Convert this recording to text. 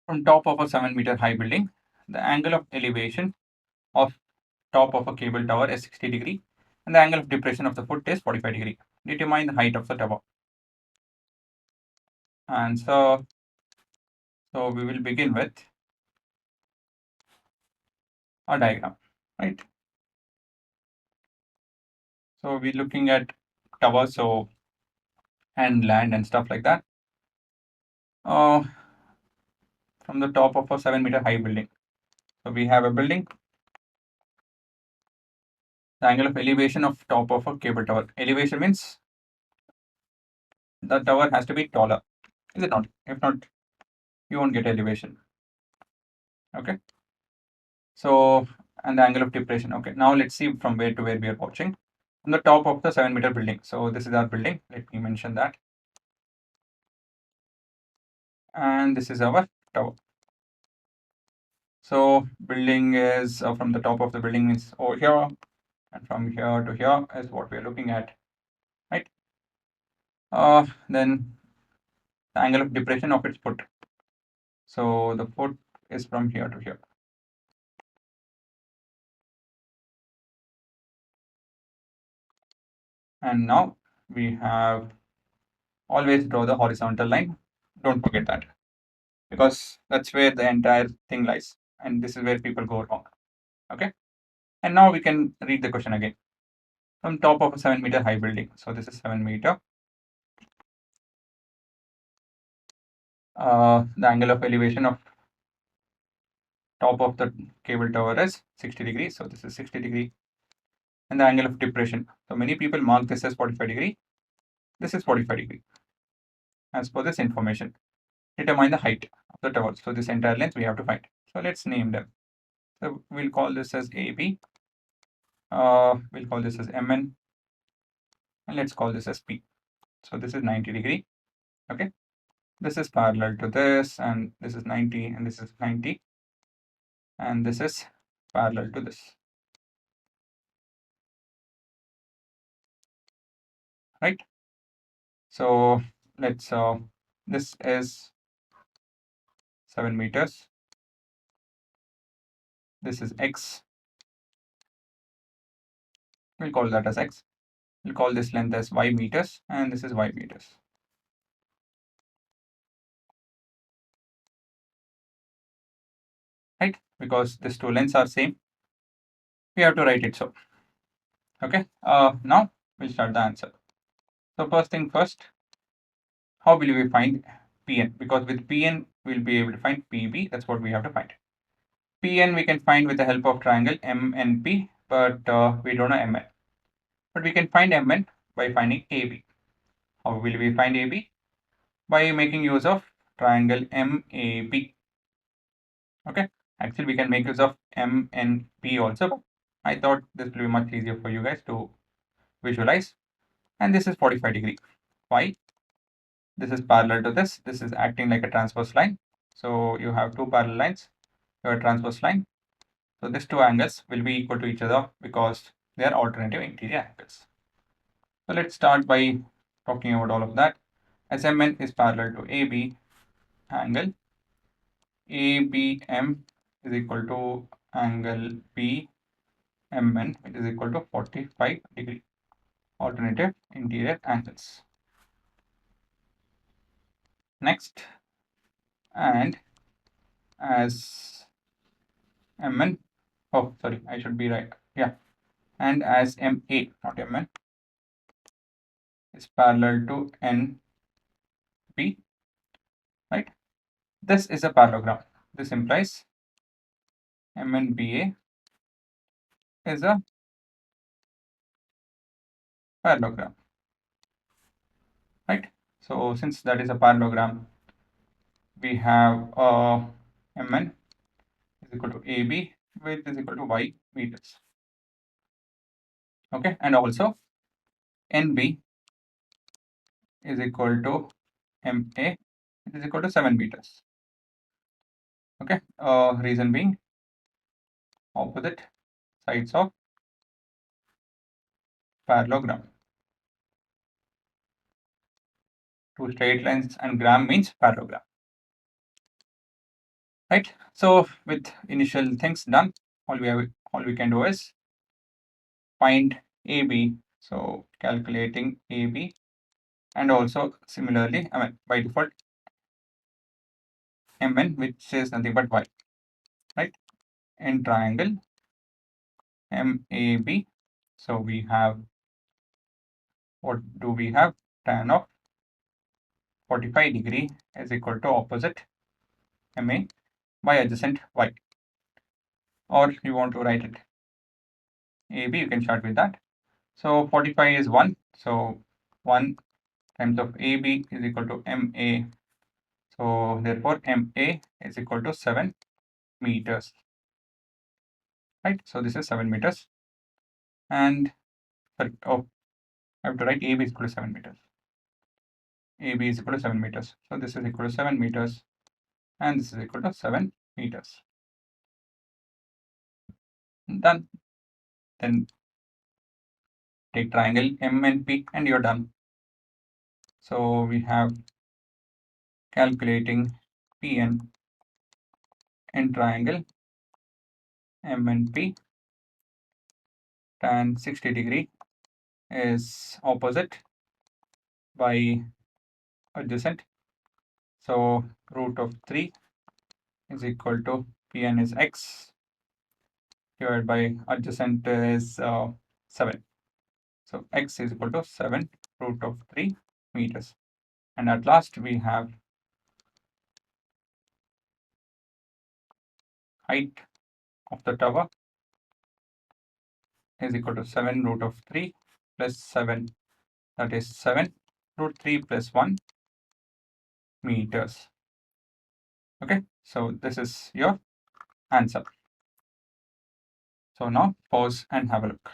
From top of a 7-meter high building, the angle of elevation of top of a cable tower is 60 degree and the angle of depression of the foot is 45 degree. Determine the height of the tower. And so we will begin with a diagram, right? So we're looking at towers, and land and stuff like that. Uh, from the top of a 7-meter high building. So we have a building, the angle of elevation of top of a cable tower. Elevation means the tower has to be taller. Is it not? If not, you won't get elevation. Okay. So, and the angle of depression. Okay. Now let's see from where to where we are watching. From the top of the 7-meter building. So this is our building. Let me mention that. And this is our tower. So building is from the top of the building is over here, and from here to here is what we are looking at, right? Then the angle of depression of its foot. So the foot is from here to here. And now we have always draw the horizontal line. Don't forget that because that's where the entire thing lies. And this is where people go wrong. Okay. And now we can read the question again. From top of a 7-meter high building. So this is 7 meter. The angle of elevation of top of the cable tower is 60 degrees. So this is 60 degree. And the angle of depression. So many people mark this as 45 degree. This is 45 degree. As per this information, determine the height of the tower. So this entire length we have to find. So let's name them. So we'll call this as AB. We'll call this as MN. And let's call this as P. So this is 90 degree. Okay. This is parallel to this, and this is 90, and this is 90. And this is parallel to this. Right. So let's this is 7 meters. This is X. We'll call that as X. We'll call this length as Y meters, and this is Y meters. Right? Because these two lengths are same, we have to write it so. Okay. Now we'll start the answer. So first thing first, how will we find Pn? Because with Pn, we'll be able to find Pb. That's what we have to find. Pn we can find with the help of triangle MNP, but we don't know Mn. But we can find Mn by finding AB. How will we find AB? By making use of triangle MAP. Okay. Actually, we can make use of MNP also. But I thought this will be much easier for you guys to visualize. And this is 45 degree. Why? This is parallel to this. This is acting like a transverse line. So you have two parallel lines, your transverse line. So these two angles will be equal to each other because they are alternative interior angles. So let's start by talking about all of that. SMN is parallel to AB angle. ABM is equal to angle BMN, which is equal to 45 degree. Alternative interior angles. Next, and as Mn, oh sorry, I should be right. Yeah, and as MA, not Mn, is parallel to NP, right? This is a parallelogram. This implies MNBA is a parallelogram, right? So since that is a parallelogram, we have Mn is equal to AB, which is equal to Y meters. Okay, and also NB is equal to MA, which is equal to 7 meters. Okay, reason being opposite sides of parallelogram. Two straight lines and gram means parallelogram. right? So with initial things done, all we can do is find AB. So calculating AB, and also similarly, I mean by default MN, which is nothing but Y, right? In triangle MAB. So we have, what do we have? Tan of 45 degree is equal to opposite MA by adjacent Y. Or you want to write it AB, you can start with that. So 45 is 1. So 1 times of AB is equal to MA. So therefore MA is equal to 7 meters. Right? So this is 7 meters. And sorry, oh, I have to write AB is equal to 7 meters. AB is equal to 7 meters. So this is equal to 7 meters. And this is equal to 7 meters. Done. Then take triangle M and P and you're done. So we have calculating PN in triangle M and P. Tan 60 degree is opposite by adjacent. So root of 3 is equal to Pn is x divided by adjacent is 7. So x is equal to 7 root of 3 meters. And at last we have height of the tower is equal to 7 root of 3 plus 7, that is 7 root 3 plus 1 meters. Okay, so this is your answer. So now pause and have a look.